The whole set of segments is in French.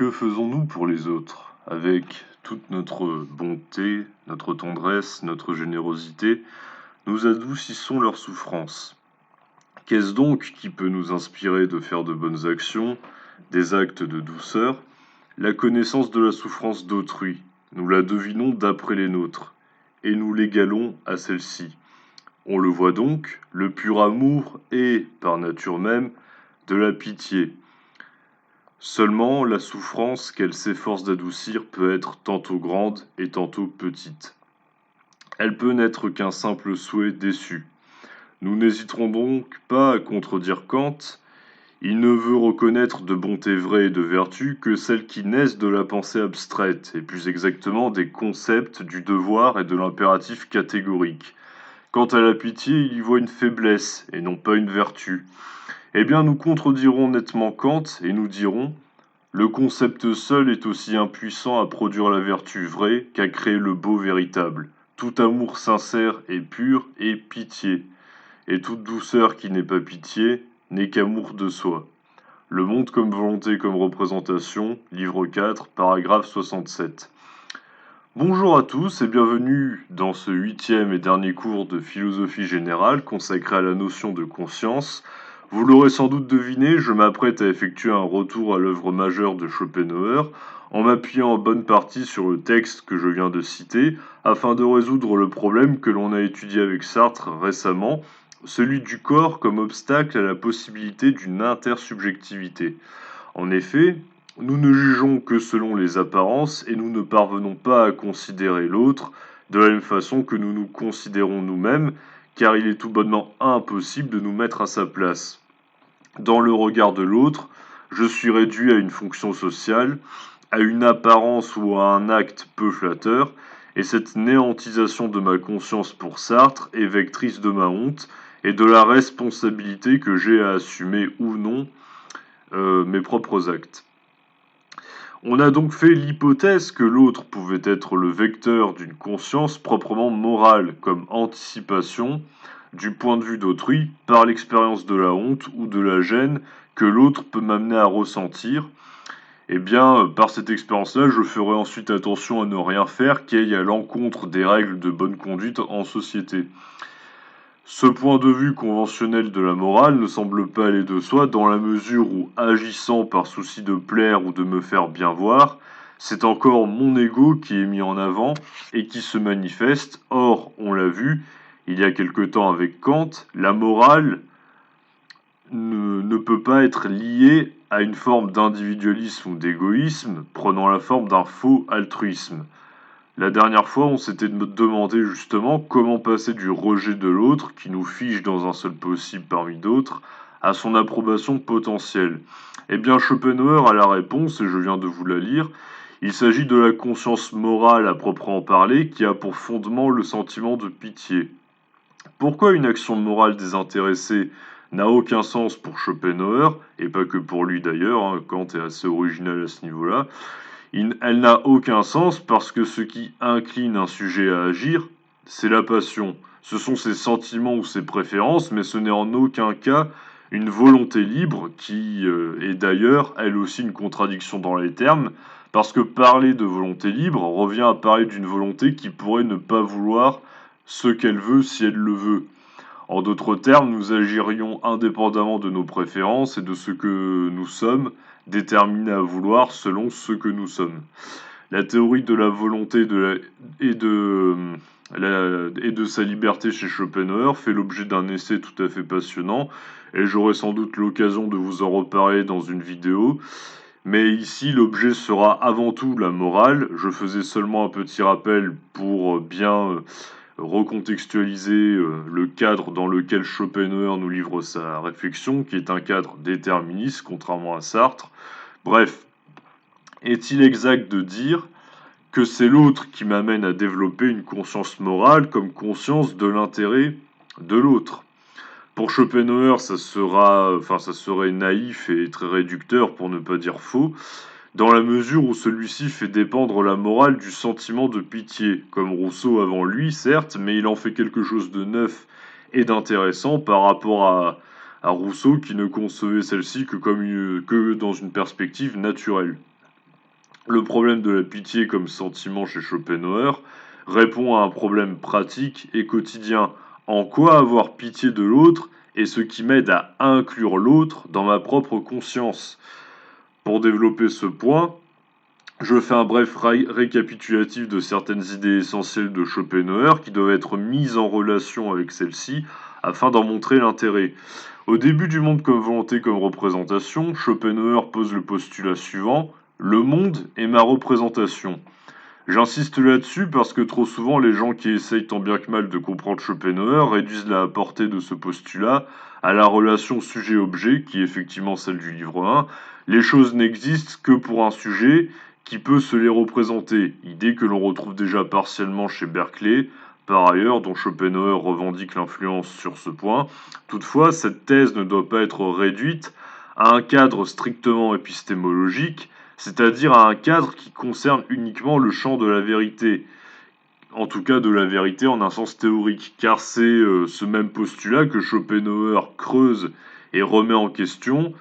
Que faisons-nous pour les autres? Avec toute notre bonté, notre tendresse, notre générosité, nous adoucissons leurs souffrances. Qu'est-ce donc qui peut nous inspirer de faire de bonnes actions, des actes de douceur? La connaissance de la souffrance d'autrui. Nous la devinons d'après les nôtres, et nous l'égalons à celle-ci. On le voit donc, le pur amour est, par nature même, de la pitié. Seulement, la souffrance qu'elle s'efforce d'adoucir peut être tantôt grande et tantôt petite. Elle peut n'être qu'un simple souhait déçu. Nous n'hésiterons donc pas à contredire Kant. Il ne veut reconnaître de bonté vraie et de vertu que celles qui naissent de la pensée abstraite, et plus exactement des concepts du devoir et de l'impératif catégorique. Quant à la pitié, il y voit une faiblesse et non pas une vertu. Eh bien, nous contredirons nettement Kant et nous dirons: le concept seul est aussi impuissant à produire la vertu vraie qu'à créer le beau véritable. Tout amour sincère et pur est pitié, et toute douceur qui n'est pas pitié n'est qu'amour de soi. Le monde comme volonté comme représentation, livre 4, paragraphe 67. Bonjour à tous et bienvenue dans ce 8e et dernier cours de philosophie générale consacré à la notion de conscience. Vous l'aurez sans doute deviné, je m'apprête à effectuer un retour à l'œuvre majeure de Schopenhauer, en m'appuyant en bonne partie sur le texte que je viens de citer, afin de résoudre le problème que l'on a étudié avec Sartre récemment, celui du corps comme obstacle à la possibilité d'une intersubjectivité. En effet, nous ne jugeons que selon les apparences et nous ne parvenons pas à considérer l'autre de la même façon que nous nous considérons nous-mêmes, car il est tout bonnement impossible de nous mettre à sa place. Dans le regard de l'autre, je suis réduit à une fonction sociale, à une apparence ou à un acte peu flatteur, et cette néantisation de ma conscience pour Sartre est vectrice de ma honte et de la responsabilité que j'ai à assumer ou non mes propres actes. On a donc fait l'hypothèse que l'autre pouvait être le vecteur d'une conscience proprement morale, comme anticipation, du point de vue d'autrui, par l'expérience de la honte ou de la gêne que l'autre peut m'amener à ressentir. Eh bien, par cette expérience-là, je ferai ensuite attention à ne rien faire qui aille à l'encontre des règles de bonne conduite en société. Ce point de vue conventionnel de la morale ne semble pas aller de soi dans la mesure où, agissant par souci de plaire ou de me faire bien voir, c'est encore mon ego qui est mis en avant et qui se manifeste. Or, on l'a vu, il y a quelque temps avec Kant, la morale ne peut pas être liée à une forme d'individualisme ou d'égoïsme, prenant la forme d'un faux altruisme. La dernière fois, on s'était demandé justement comment passer du rejet de l'autre, qui nous fige dans un seul possible parmi d'autres, à son approbation potentielle. Eh bien, Schopenhauer a la réponse, et je viens de vous la lire. Il s'agit de la conscience morale à proprement parler, qui a pour fondement le sentiment de pitié. Pourquoi une action morale désintéressée n'a aucun sens pour Schopenhauer, et pas que pour lui d'ailleurs, Kant est assez original à ce niveau-là. Elle n'a aucun sens parce que ce qui incline un sujet à agir, c'est la passion. Ce sont ses sentiments ou ses préférences, mais ce n'est en aucun cas une volonté libre qui est d'ailleurs elle aussi une contradiction dans les termes, parce que parler de volonté libre revient à parler d'une volonté qui pourrait ne pas vouloir ce qu'elle veut si elle le veut. En d'autres termes, nous agirions indépendamment de nos préférences et de ce que nous sommes, déterminés à vouloir selon ce que nous sommes. La théorie de la volonté et de sa liberté chez Schopenhauer fait l'objet d'un essai tout à fait passionnant, et j'aurai sans doute l'occasion de vous en reparler dans une vidéo. Mais ici, l'objet sera avant tout la morale. Je faisais seulement un petit rappel pour bien recontextualiser le cadre dans lequel Schopenhauer nous livre sa réflexion, qui est un cadre déterministe, contrairement à Sartre. Bref, est-il exact de dire que c'est l'autre qui m'amène à développer une conscience morale comme conscience de l'intérêt de l'autre? Pour Schopenhauer, ça serait naïf et très réducteur pour ne pas dire faux, dans la mesure où celui-ci fait dépendre la morale du sentiment de pitié, comme Rousseau avant lui, certes, mais il en fait quelque chose de neuf et d'intéressant par rapport à Rousseau qui ne concevait celle-ci que dans une perspective naturelle. Le problème de la pitié comme sentiment chez Schopenhauer répond à un problème pratique et quotidien. En quoi avoir pitié de l'autre est ce qui m'aide à inclure l'autre dans ma propre conscience. Pour développer ce point, je fais un bref récapitulatif de certaines idées essentielles de Schopenhauer qui doivent être mises en relation avec celles-ci afin d'en montrer l'intérêt. Au début du monde comme volonté comme représentation, Schopenhauer pose le postulat suivant: le monde est ma représentation. J'insiste là-dessus parce que trop souvent les gens qui essayent tant bien que mal de comprendre Schopenhauer réduisent la portée de ce postulat à la relation sujet-objet qui est effectivement celle du livre 1. Les choses n'existent que pour un sujet qui peut se les représenter, idée que l'on retrouve déjà partiellement chez Berkeley, par ailleurs, dont Schopenhauer revendique l'influence sur ce point. Toutefois, cette thèse ne doit pas être réduite à un cadre strictement épistémologique, c'est-à-dire à un cadre qui concerne uniquement le champ de la vérité, en tout cas de la vérité en un sens théorique, car c'est ce même postulat que Schopenhauer creuse et remet en question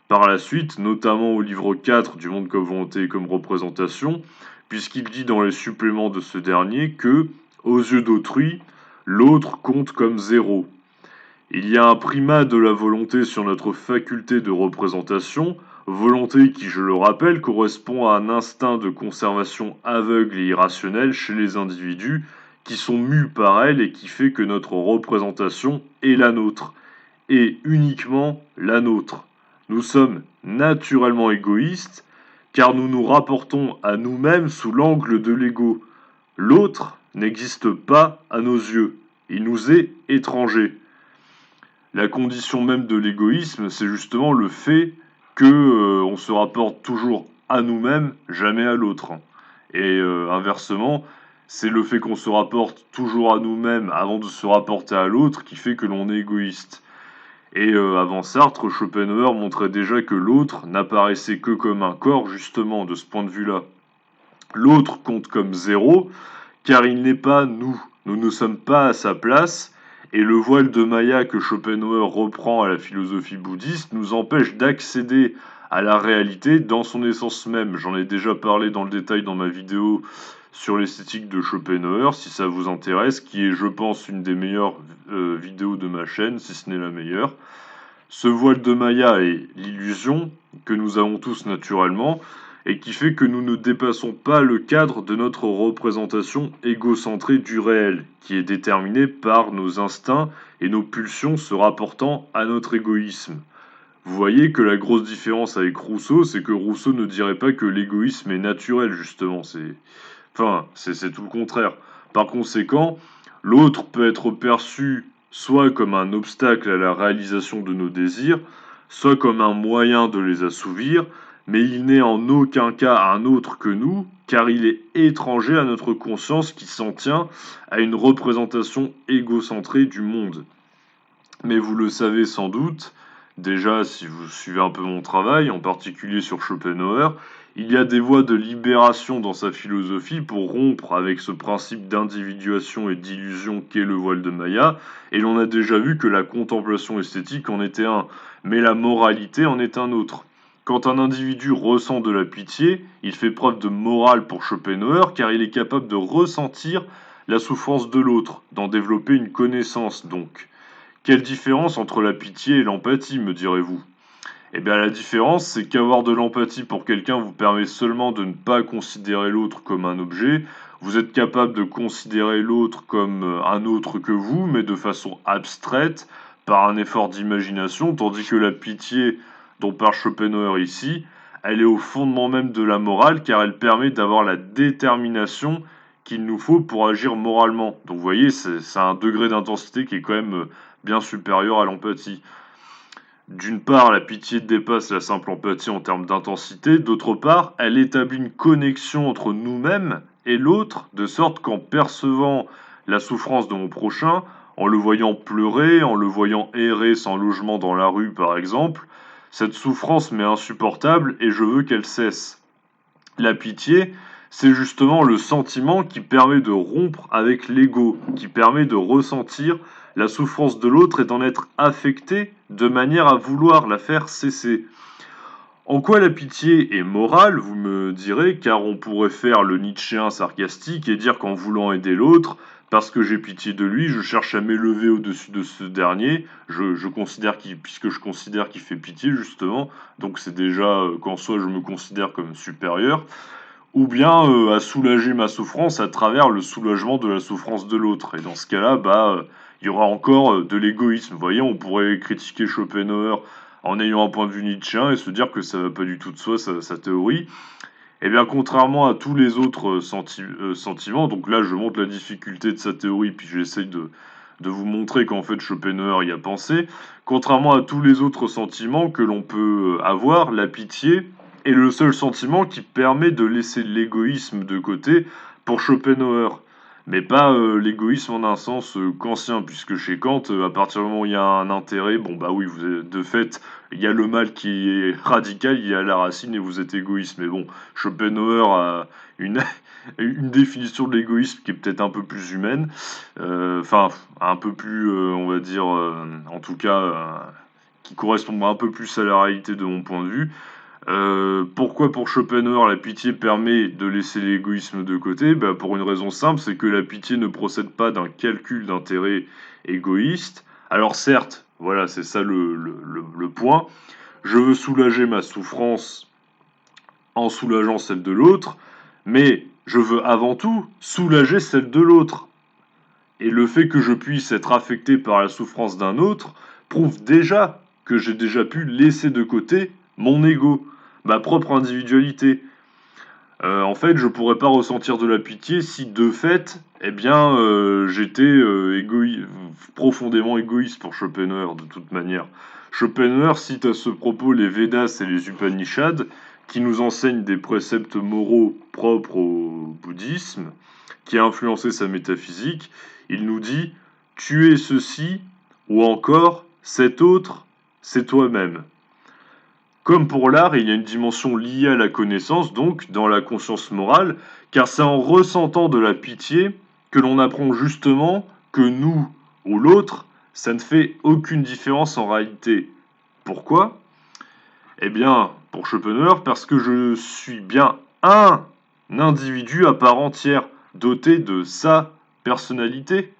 par la suite, notamment au livre 4 du Monde comme volonté et comme représentation, puisqu'il dit dans les suppléments de ce dernier que, aux yeux d'autrui, l'autre compte comme zéro. Il y a un primat de la volonté sur notre faculté de représentation, volonté qui, je le rappelle, correspond à un instinct de conservation aveugle et irrationnel chez les individus qui sont mus par elle et qui fait que notre représentation est la nôtre, et uniquement la nôtre. Nous sommes naturellement égoïstes car nous nous rapportons à nous-mêmes sous l'angle de l'ego. L'autre n'existe pas à nos yeux, il nous est étranger. La condition même de l'égoïsme, c'est justement le fait que on se rapporte toujours à nous-mêmes, jamais à l'autre. Et inversement, c'est le fait qu'on se rapporte toujours à nous-mêmes avant de se rapporter à l'autre qui fait que l'on est égoïste. Et avant Sartre, Schopenhauer montrait déjà que l'autre n'apparaissait que comme un corps, justement, de ce point de vue-là. L'autre compte comme zéro, car il n'est pas nous. Nous ne sommes pas à sa place, et le voile de Maya que Schopenhauer reprend à la philosophie bouddhiste nous empêche d'accéder à la réalité dans son essence même. J'en ai déjà parlé dans le détail dans ma vidéo sur l'esthétique de Schopenhauer, si ça vous intéresse, qui est, je pense, une des meilleures vidéos de ma chaîne, si ce n'est la meilleure. Ce voile de Maya est l'illusion que nous avons tous naturellement, et qui fait que nous ne dépassons pas le cadre de notre représentation égocentrée du réel, qui est déterminée par nos instincts et nos pulsions se rapportant à notre égoïsme. Vous voyez que la grosse différence avec Rousseau, c'est que Rousseau ne dirait pas que l'égoïsme est naturel, justement, c'est tout le contraire. Par conséquent, l'autre peut être perçu soit comme un obstacle à la réalisation de nos désirs, soit comme un moyen de les assouvir, mais il n'est en aucun cas un autre que nous, car il est étranger à notre conscience qui s'en tient à une représentation égocentrée du monde. Mais vous le savez sans doute, déjà si vous suivez un peu mon travail, en particulier sur Schopenhauer, il y a des voies de libération dans sa philosophie pour rompre avec ce principe d'individuation et d'illusion qu'est le voile de Maya, et l'on a déjà vu que la contemplation esthétique en était un, mais la moralité en est un autre. Quand un individu ressent de la pitié, il fait preuve de morale pour Schopenhauer car il est capable de ressentir la souffrance de l'autre, d'en développer une connaissance donc. Quelle différence entre la pitié et l'empathie, me direz-vous? Eh bien la différence, c'est qu'avoir de l'empathie pour quelqu'un vous permet seulement de ne pas considérer l'autre comme un objet, vous êtes capable de considérer l'autre comme un autre que vous, mais de façon abstraite, par un effort d'imagination, tandis que la pitié dont parle Schopenhauer ici, elle est au fondement même de la morale, car elle permet d'avoir la détermination qu'il nous faut pour agir moralement. Donc vous voyez, c'est un degré d'intensité qui est quand même bien supérieur à l'empathie. D'une part, la pitié dépasse la simple empathie en termes d'intensité, d'autre part, elle établit une connexion entre nous-mêmes et l'autre, de sorte qu'en percevant la souffrance de mon prochain, en le voyant pleurer, en le voyant errer sans logement dans la rue par exemple, cette souffrance m'est insupportable et je veux qu'elle cesse. La pitié, c'est justement le sentiment qui permet de rompre avec l'ego, qui permet de ressentir la souffrance de l'autre et d'en être affecté de manière à vouloir la faire cesser. En quoi la pitié est morale, vous me direz, car on pourrait faire le Nietzschéen sarcastique et dire qu'en voulant aider l'autre, parce que j'ai pitié de lui, je cherche à m'élever au-dessus de ce dernier, je considère puisque je considère qu'il fait pitié justement, donc c'est déjà qu'en soi je me considère comme supérieur, ou bien à soulager ma souffrance à travers le soulagement de la souffrance de l'autre. Et dans ce cas-là, il y aura encore de l'égoïsme. Vous voyez, on pourrait critiquer Schopenhauer en ayant un point de vue nietzschéen et se dire que ça va pas du tout de soi, sa théorie. Eh bien, contrairement à tous les autres sentiments, donc là je montre la difficulté de sa théorie, puis j'essaye de vous montrer qu'en fait Schopenhauer y a pensé, contrairement à tous les autres sentiments que l'on peut avoir, la pitié est le seul sentiment qui permet de laisser l'égoïsme de côté pour Schopenhauer. Mais pas l'égoïsme en un sens kantien, puisque chez Kant, à partir du moment où il y a un intérêt, bon bah oui, de fait, il y a le mal qui est radical, il y a la racine et vous êtes égoïste. Mais bon, Schopenhauer a une, une définition de l'égoïsme qui est peut-être un peu plus humaine, enfin, un peu plus, on va dire, en tout cas, qui correspond un peu plus à la réalité de mon point de vue. Pourquoi pour Schopenhauer la pitié permet de laisser l'égoïsme de côté? Bah, pour une raison simple, c'est que la pitié ne procède pas d'un calcul d'intérêt égoïste. Alors certes, voilà, c'est ça le point. Je veux soulager ma souffrance en soulageant celle de l'autre, mais je veux avant tout soulager celle de l'autre. Et le fait que je puisse être affecté par la souffrance d'un autre prouve déjà que j'ai déjà pu laisser de côté mon ego, ma propre individualité. En fait, je pourrais pas ressentir de la pitié si de fait, eh bien, j'étais profondément égoïste pour Schopenhauer de toute manière. Schopenhauer cite à ce propos les Védas et les Upanishads, qui nous enseignent des préceptes moraux propres au bouddhisme, qui a influencé sa métaphysique. Il nous dit tu es ceci, ou encore cet autre, c'est toi-même. Comme pour l'art, il y a une dimension liée à la connaissance, donc dans la conscience morale, car c'est en ressentant de la pitié que l'on apprend justement que nous ou l'autre, ça ne fait aucune différence en réalité. Pourquoi? Eh bien, pour Schopenhauer, parce que je suis bien un individu à part entière, doté de sa personnalité.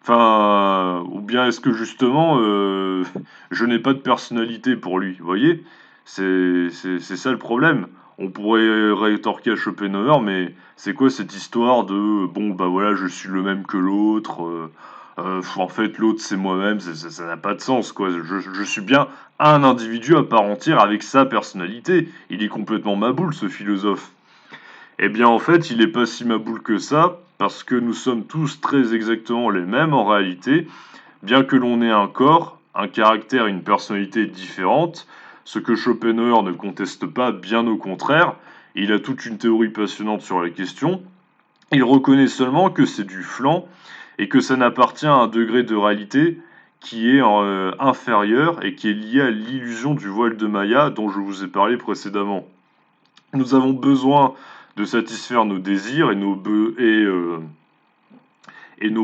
Enfin, ou bien est-ce que justement, je n'ai pas de personnalité pour lui, vous voyez? C'est ça le problème. On pourrait rétorquer à Schopenhauer, mais c'est quoi cette histoire de bon bah voilà, je suis le même que l'autre, en fait l'autre c'est moi-même, ça n'a pas de sens quoi. Je suis bien un individu à part entière avec sa personnalité. Il est complètement maboule ce philosophe. Eh bien, en fait, il est pas si maboule que ça, parce que nous sommes tous très exactement les mêmes en réalité, bien que l'on ait un corps, un caractère et une personnalité différentes, ce que Schopenhauer ne conteste pas, bien au contraire, il a toute une théorie passionnante sur la question, il reconnaît seulement que c'est du flan et que ça n'appartient à un degré de réalité qui est inférieur et qui est lié à l'illusion du voile de Maya dont je vous ai parlé précédemment. Nous avons besoin de satisfaire nos désirs et nos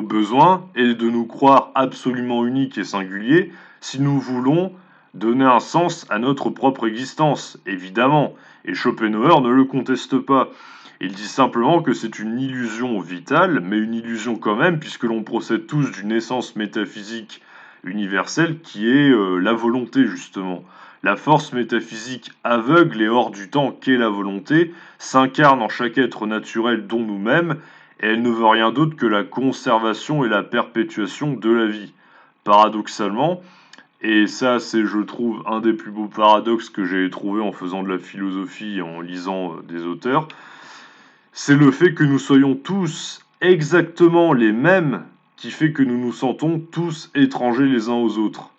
besoins et de nous croire absolument uniques et singuliers si nous voulons donner un sens à notre propre existence, évidemment. Et Schopenhauer ne le conteste pas. Il dit simplement que c'est une illusion vitale, mais une illusion quand même, puisque l'on procède tous d'une essence métaphysique universelle qui est la volonté, justement. La force métaphysique aveugle et hors du temps qu'est la volonté s'incarne en chaque être naturel dont nous-mêmes, et elle ne veut rien d'autre que la conservation et la perpétuation de la vie. Paradoxalement, et ça c'est je trouve un des plus beaux paradoxes que j'ai trouvé en faisant de la philosophie et en lisant des auteurs, c'est le fait que nous soyons tous exactement les mêmes qui fait que nous nous sentons tous étrangers les uns aux autres.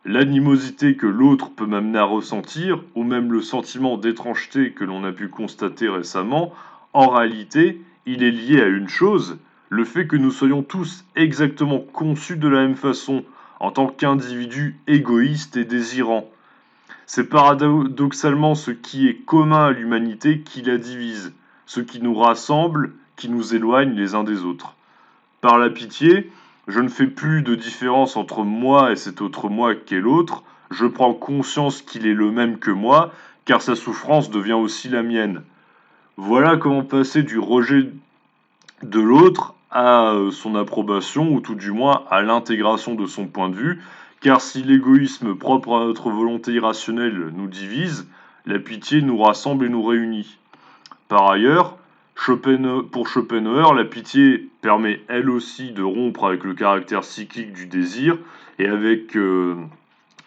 L'animosité que l'autre peut m'amener à ressentir, ou même le sentiment d'étrangeté que l'on a pu constater récemment, en réalité, il est lié à une chose, le fait que nous soyons tous exactement conçus de la même façon, en tant qu'individus égoïstes et désirants. C'est paradoxalement ce qui est commun à l'humanité qui la divise, ce qui nous rassemble, qui nous éloigne les uns des autres. Par la pitié, je ne fais plus de différence entre moi et cet autre moi qu'est l'autre, je prends conscience qu'il est le même que moi, car sa souffrance devient aussi la mienne. Voilà comment passer du rejet de l'autre à son approbation, ou tout du moins à l'intégration de son point de vue, car si l'égoïsme propre à notre volonté irrationnelle nous divise, la pitié nous rassemble et nous réunit. Par ailleurs, pour Schopenhauer, la pitié permet elle aussi de rompre avec le caractère cyclique du désir et avec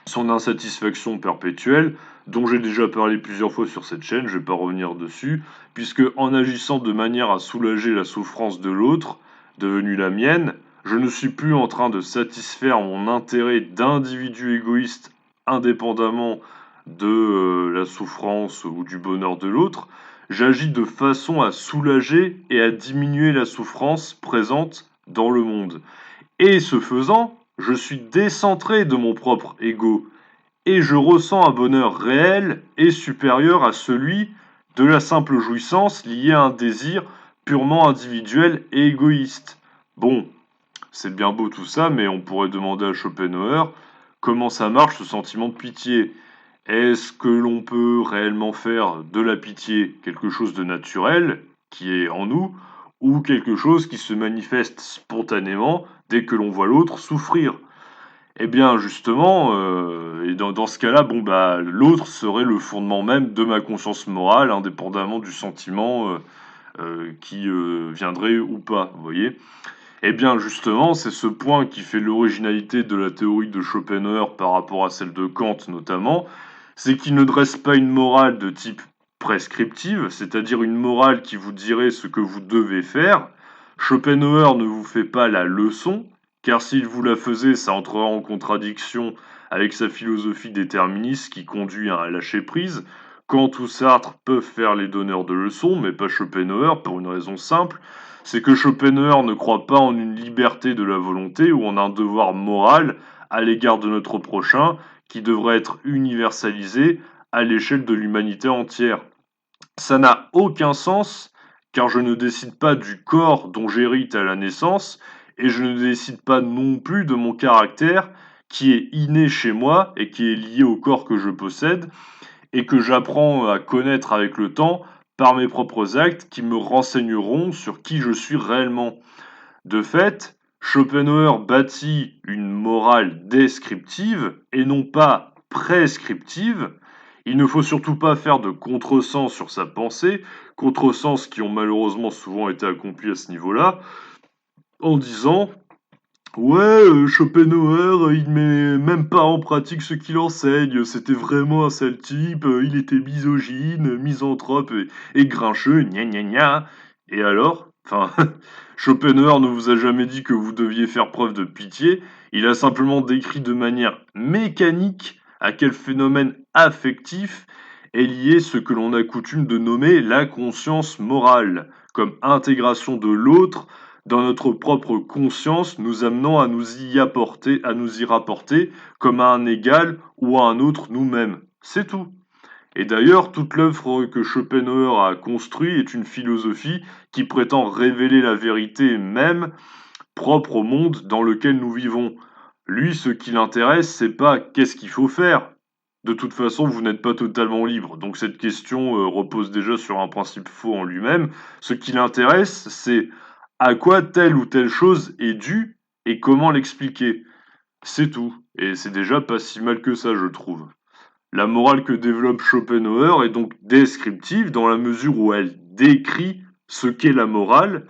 son insatisfaction perpétuelle, dont j'ai déjà parlé plusieurs fois sur cette chaîne, je ne vais pas revenir dessus, puisque en agissant de manière à soulager la souffrance de l'autre, devenue la mienne, je ne suis plus en train de satisfaire mon intérêt d'individu égoïste indépendamment de la souffrance ou du bonheur de l'autre, j'agis de façon à soulager et à diminuer la souffrance présente dans le monde. Et ce faisant, je suis décentré de mon propre ego, et je ressens un bonheur réel et supérieur à celui de la simple jouissance liée à un désir purement individuel et égoïste. Bon, c'est bien beau tout ça, mais on pourrait demander à Schopenhauer comment ça marche ce sentiment de pitié. Est-ce que l'on peut réellement faire de la pitié quelque chose de naturel, qui est en nous, ou quelque chose qui se manifeste spontanément dès que l'on voit l'autre souffrir? Eh bien justement, et dans ce cas-là, bon bah, l'autre serait le fondement même de ma conscience morale, indépendamment du sentiment, qui, viendrait ou pas, vous voyez? Eh bien justement, c'est ce point qui fait l'originalité de la théorie de Schopenhauer par rapport à celle de Kant notamment, c'est qu'il ne dresse pas une morale de type prescriptive, c'est-à-dire une morale qui vous dirait ce que vous devez faire. Schopenhauer ne vous fait pas la leçon, car s'il vous la faisait, ça entrerait en contradiction avec sa philosophie déterministe qui conduit à un lâcher-prise. Kant ou Sartre peuvent faire les donneurs de leçons, mais pas Schopenhauer, pour une raison simple, c'est que Schopenhauer ne croit pas en une liberté de la volonté ou en un devoir moral à l'égard de notre prochain qui devrait être universalisé à l'échelle de l'humanité entière. Ça n'a aucun sens car je ne décide pas du corps dont j'hérite à la naissance et je ne décide pas non plus de mon caractère qui est inné chez moi et qui est lié au corps que je possède et que j'apprends à connaître avec le temps par mes propres actes qui me renseigneront sur qui je suis réellement. De fait, Schopenhauer bâtit une morale descriptive et non pas prescriptive. Il ne faut surtout pas faire de contresens sur sa pensée, contresens qui ont malheureusement souvent été accomplis à ce niveau-là, en disant ouais, Schopenhauer, il met même pas en pratique ce qu'il enseigne, c'était vraiment un sale type, il était misogyne, misanthrope et grincheux, gna gna gna. Et alors? Enfin, Schopenhauer ne vous a jamais dit que vous deviez faire preuve de pitié, il a simplement décrit de manière mécanique à quel phénomène affectif est lié ce que l'on a coutume de nommer la conscience morale, comme intégration de l'autre dans notre propre conscience, nous amenant à nous y rapporter comme à un égal ou à un autre nous-mêmes. C'est tout. Et d'ailleurs, toute l'œuvre que Schopenhauer a construite est une philosophie qui prétend révéler la vérité même propre au monde dans lequel nous vivons. Lui, ce qui l'intéresse, c'est pas qu'est-ce qu'il faut faire. De toute façon, vous n'êtes pas totalement libre. Donc cette question repose déjà sur un principe faux en lui-même. Ce qui l'intéresse, c'est à quoi telle ou telle chose est due et comment l'expliquer. C'est tout. Et c'est déjà pas si mal que ça, je trouve. La morale que développe Schopenhauer est donc descriptive dans la mesure où elle décrit ce qu'est la morale,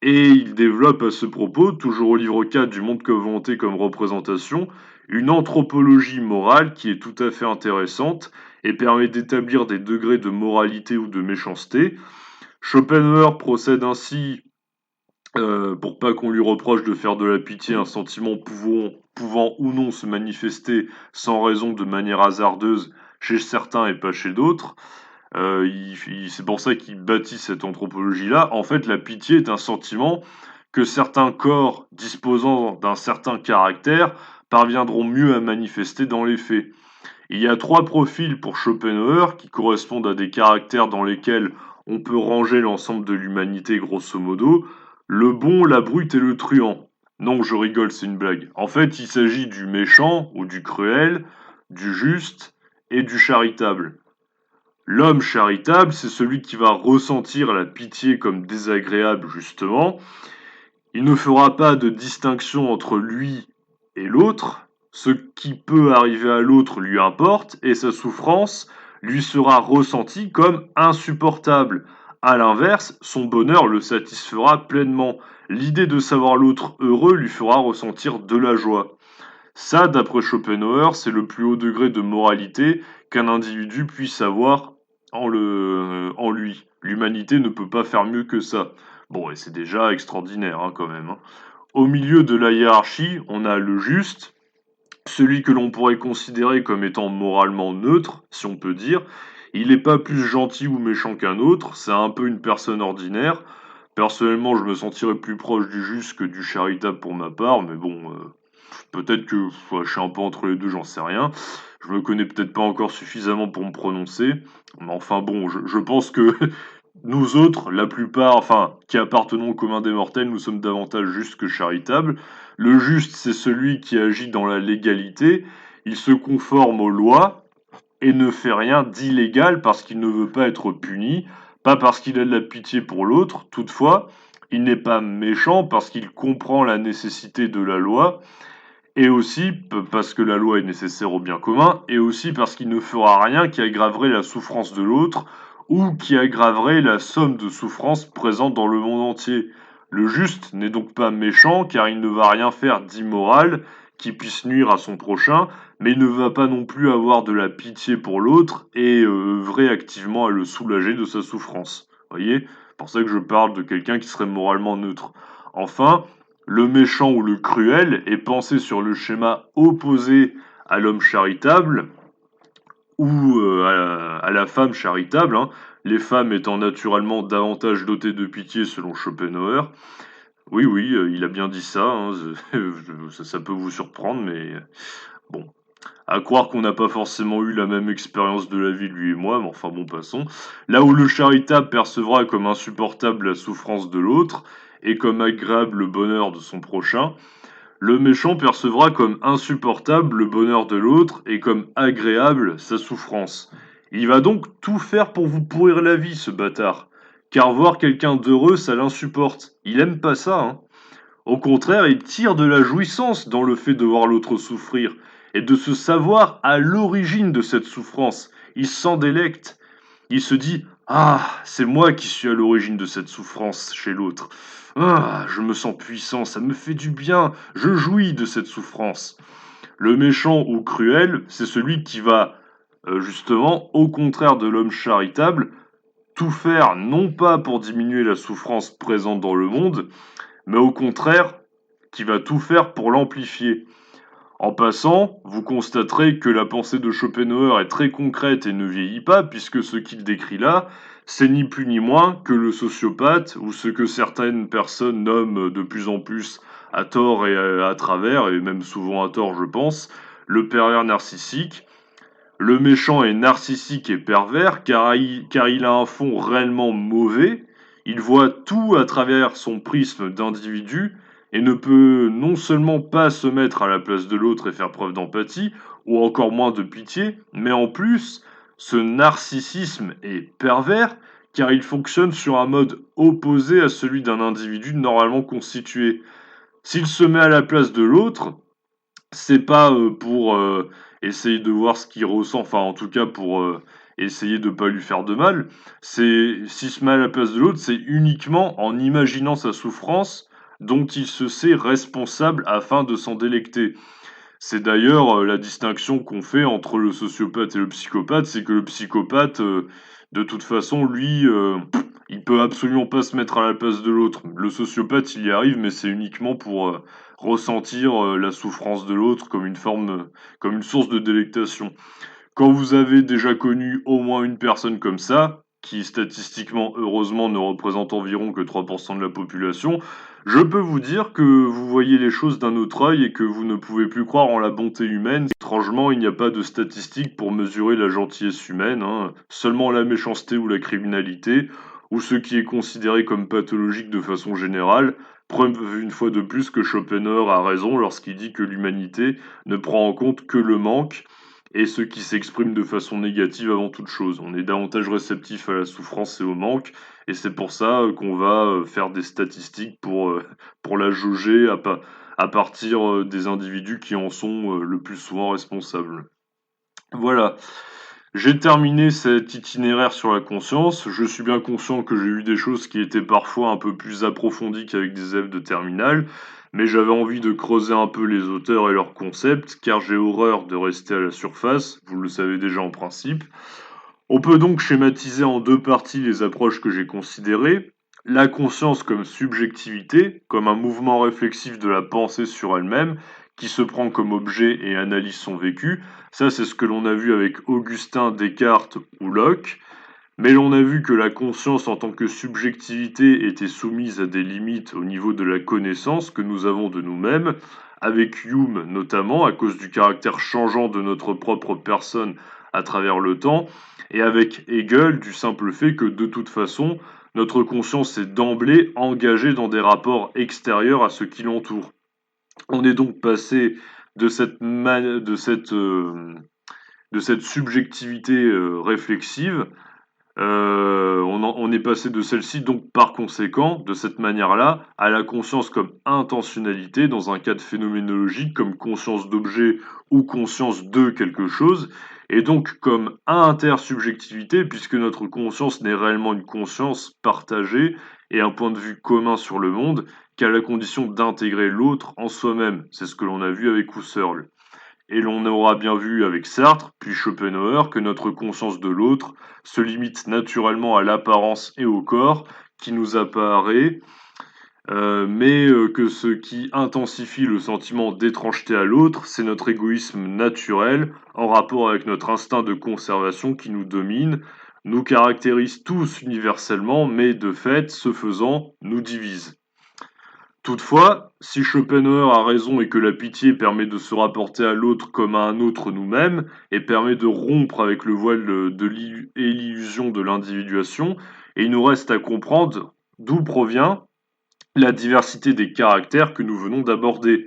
et il développe à ce propos, toujours au livre 4 du Monde comme volonté comme représentation, une anthropologie morale qui est tout à fait intéressante et permet d'établir des degrés de moralité ou de méchanceté. Schopenhauer procède ainsi pour pas qu'on lui reproche de faire de la pitié un sentiment pouvant ou non se manifester sans raison de manière hasardeuse chez certains et pas chez d'autres. C'est pour ça qu'il bâtit cette anthropologie-là. En fait, la pitié est un sentiment que certains corps disposant d'un certain caractère parviendront mieux à manifester dans les faits. Il y a trois profils pour Schopenhauer qui correspondent à des caractères dans lesquels on peut ranger l'ensemble de l'humanité grosso modo, le bon, la brute et le truand. Non, je rigole, c'est une blague. En fait, il s'agit du méchant ou du cruel, du juste et du charitable. L'homme charitable, c'est celui qui va ressentir la pitié comme désagréable, justement. Il ne fera pas de distinction entre lui et l'autre. Ce qui peut arriver à l'autre lui importe, et sa souffrance lui sera ressentie comme insupportable. À l'inverse, son bonheur le satisfera pleinement. L'idée de savoir l'autre heureux lui fera ressentir de la joie. Ça, d'après Schopenhauer, c'est le plus haut degré de moralité qu'un individu puisse avoir en lui. L'humanité ne peut pas faire mieux que ça. Bon, et c'est déjà extraordinaire, hein, quand même, hein. Au milieu de la hiérarchie, on a le juste, celui que l'on pourrait considérer comme étant moralement neutre, si on peut dire. Il n'est pas plus gentil ou méchant qu'un autre, c'est un peu une personne ordinaire. Personnellement, je me sentirais plus proche du juste que du charitable pour ma part, mais bon, peut-être que je suis un peu entre les deux, j'en sais rien. Je me connais peut-être pas encore suffisamment pour me prononcer. Mais enfin bon, je pense que nous autres, la plupart, enfin, qui appartenons au commun des mortels, nous sommes davantage justes que charitables. Le juste, c'est celui qui agit dans la légalité. Il se conforme aux lois et ne fait rien d'illégal parce qu'il ne veut pas être puni, pas parce qu'il a de la pitié pour l'autre. Toutefois, il n'est pas méchant parce qu'il comprend la nécessité de la loi et aussi parce que la loi est nécessaire au bien commun, et aussi parce qu'il ne fera rien qui aggraverait la souffrance de l'autre, ou qui aggraverait la somme de souffrances présentes dans le monde entier. Le juste n'est donc pas méchant, car il ne va rien faire d'immoral qui puisse nuire à son prochain, mais il ne va pas non plus avoir de la pitié pour l'autre et œuvrer activement à le soulager de sa souffrance. Voyez? C'est pour ça que je parle de quelqu'un qui serait moralement neutre. Enfin, le méchant ou le cruel est pensé sur le schéma opposé à l'homme charitable ou à la femme charitable, hein, les femmes étant naturellement davantage dotées de pitié selon Schopenhauer. Oui, oui, il a bien dit ça, hein, ça peut vous surprendre, mais bon. À croire qu'on n'a pas forcément eu la même expérience de la vie, lui et moi, mais enfin bon, passons. Là où le charitable percevra comme insupportable la souffrance de l'autre, et comme agréable le bonheur de son prochain, le méchant percevra comme insupportable le bonheur de l'autre et comme agréable sa souffrance. Il va donc tout faire pour vous pourrir la vie, ce bâtard. Car voir quelqu'un d'heureux, ça l'insupporte. Il aime pas ça, hein. Au contraire, il tire de la jouissance dans le fait de voir l'autre souffrir et de se savoir à l'origine de cette souffrance. Il s'en délecte. Il se dit: «Ah, c'est moi qui suis à l'origine de cette souffrance chez l'autre. Ah, je me sens puissant, ça me fait du bien, je jouis de cette souffrance.» Le méchant ou cruel, c'est celui qui va, justement, au contraire de l'homme charitable, tout faire non pas pour diminuer la souffrance présente dans le monde, mais au contraire, qui va tout faire pour l'amplifier. En passant, vous constaterez que la pensée de Schopenhauer est très concrète et ne vieillit pas, puisque ce qu'il décrit là, c'est ni plus ni moins que le sociopathe, ou ce que certaines personnes nomment de plus en plus à tort et à travers, et même souvent à tort je pense, le pervers narcissique. Le méchant est narcissique et pervers car il a un fond réellement mauvais, il voit tout à travers son prisme d'individu et ne peut non seulement pas se mettre à la place de l'autre et faire preuve d'empathie, ou encore moins de pitié, mais en plus, ce narcissisme est pervers car il fonctionne sur un mode opposé à celui d'un individu normalement constitué. S'il se met à la place de l'autre, c'est pas, pour, essayer de voir ce qu'il ressent, enfin, en tout cas, pour, essayer de pas lui faire de mal. C'est s'il se met à la place de l'autre, c'est uniquement en imaginant sa souffrance, dont il se sait responsable afin de s'en délecter. C'est d'ailleurs, la distinction qu'on fait entre le sociopathe et le psychopathe, c'est que le psychopathe, de toute façon, lui, il peut absolument pas se mettre à la place de l'autre. Le sociopathe, il y arrive, mais c'est uniquement pour, ressentir, la souffrance de l'autre comme une forme, comme une source de délectation. Quand vous avez déjà connu au moins une personne comme ça, qui statistiquement, heureusement, ne représente environ que 3 de la population, je peux vous dire que vous voyez les choses d'un autre œil et que vous ne pouvez plus croire en la bonté humaine. Étrangement, il n'y a pas de statistiques pour mesurer la gentillesse humaine, hein, seulement la méchanceté ou la criminalité, ou ce qui est considéré comme pathologique de façon générale. Preuve une fois de plus que Schopenhauer a raison lorsqu'il dit que l'humanité ne prend en compte que le manque et ceux qui s'expriment de façon négative avant toute chose. On est davantage réceptif à la souffrance et au manque, et c'est pour ça qu'on va faire des statistiques pour la jauger à partir des individus qui en sont le plus souvent responsables. Voilà, j'ai terminé cet itinéraire sur la conscience. Je suis bien conscient que j'ai eu des choses qui étaient parfois un peu plus approfondies qu'avec des élèves de terminale, mais j'avais envie de creuser un peu les auteurs et leurs concepts, car j'ai horreur de rester à la surface, vous le savez déjà en principe. On peut donc schématiser en deux parties les approches que j'ai considérées. La conscience comme subjectivité, comme un mouvement réflexif de la pensée sur elle-même, qui se prend comme objet et analyse son vécu. Ça, c'est ce que l'on a vu avec Augustin, Descartes ou Locke. Mais l'on a vu que la conscience en tant que subjectivité était soumise à des limites au niveau de la connaissance que nous avons de nous-mêmes, avec Hume notamment, à cause du caractère changeant de notre propre personne à travers le temps, et avec Hegel du simple fait que de toute façon, notre conscience est d'emblée engagée dans des rapports extérieurs à ce qui l'entoure. On est donc passé de cette subjectivité réflexive, on est passé de celle-ci donc par conséquent, de cette manière-là, à la conscience comme intentionnalité dans un cadre phénoménologique comme conscience d'objet ou conscience de quelque chose, et donc comme intersubjectivité puisque notre conscience n'est réellement une conscience partagée et un point de vue commun sur le monde qu'à la condition d'intégrer l'autre en soi-même. C'est ce que l'on a vu avec Husserl. Et l'on aura bien vu avec Sartre, puis Schopenhauer, que notre conscience de l'autre se limite naturellement à l'apparence et au corps qui nous apparaît, mais que ce qui intensifie le sentiment d'étrangeté à l'autre, c'est notre égoïsme naturel en rapport avec notre instinct de conservation qui nous domine, nous caractérise tous universellement, mais de fait, ce faisant, nous divise. Toutefois, si Schopenhauer a raison et que la pitié permet de se rapporter à l'autre comme à un autre nous-mêmes, et permet de rompre avec le voile et l'illusion de l'individuation, et il nous reste à comprendre d'où provient la diversité des caractères que nous venons d'aborder.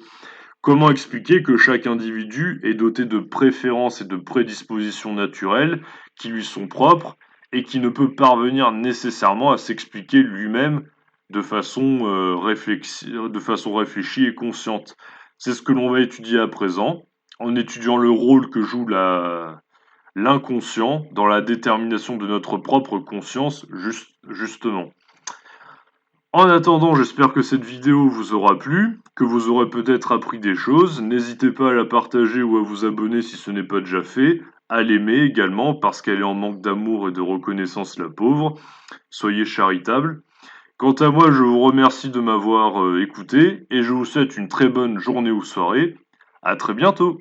Comment expliquer que chaque individu est doté de préférences et de prédispositions naturelles qui lui sont propres et qui ne peut parvenir nécessairement à s'expliquer lui-même de façon réfléchie et consciente. C'est ce que l'on va étudier à présent, en étudiant le rôle que joue l'inconscient dans la détermination de notre propre conscience, justement. En attendant, j'espère que cette vidéo vous aura plu, que vous aurez peut-être appris des choses. N'hésitez pas à la partager ou à vous abonner si ce n'est pas déjà fait. À l'aimer également parce qu'elle est en manque d'amour et de reconnaissance la pauvre. Soyez charitable. Quant à moi, je vous remercie de m'avoir écouté et je vous souhaite une très bonne journée ou soirée. À très bientôt.